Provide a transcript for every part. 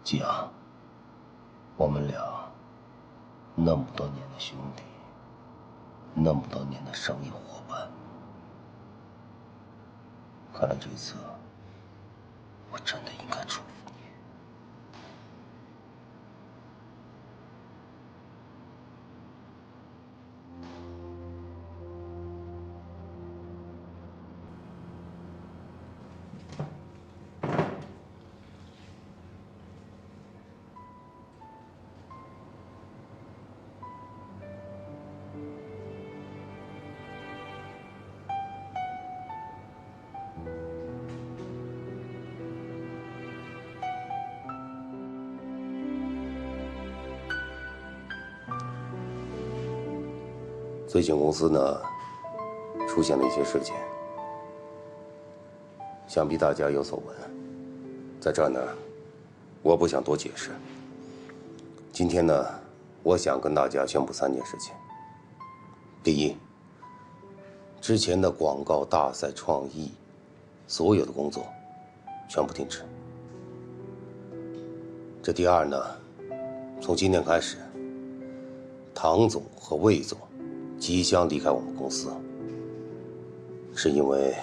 季阳，我们俩那么多年的兄弟，那么多年的生意伙伴，看来这次我真的应该祝福你。最近公司呢出现了一些事情，想必大家有所闻。在这儿呢，我不想多解释。今天呢，我想跟大家宣布3件事情。第一，之前的广告大赛创意，所有的工作全部停止。这第二呢，从今天开始，唐总和魏总即将离开我们公司，是因为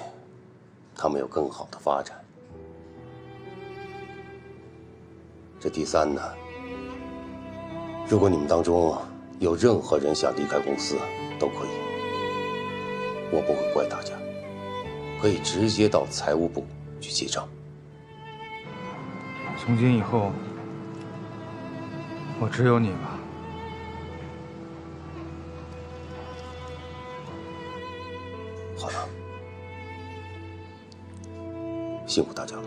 他们有更好的发展。这第三呢，如果你们当中有任何人想离开公司，都可以，我不会怪大家，可以直接到财务部去结账。从今以后，我只有你了。好了，辛苦大家了。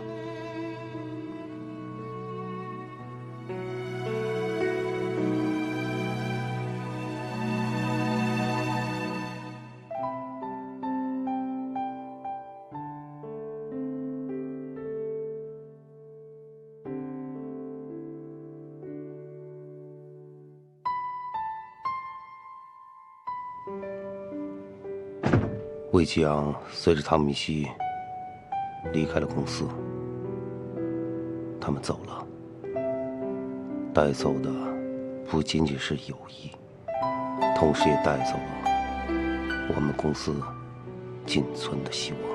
魏继阳随着汤米西离开了公司，他们走了，带走的不仅仅是友谊，同时也带走了我们公司仅存的希望。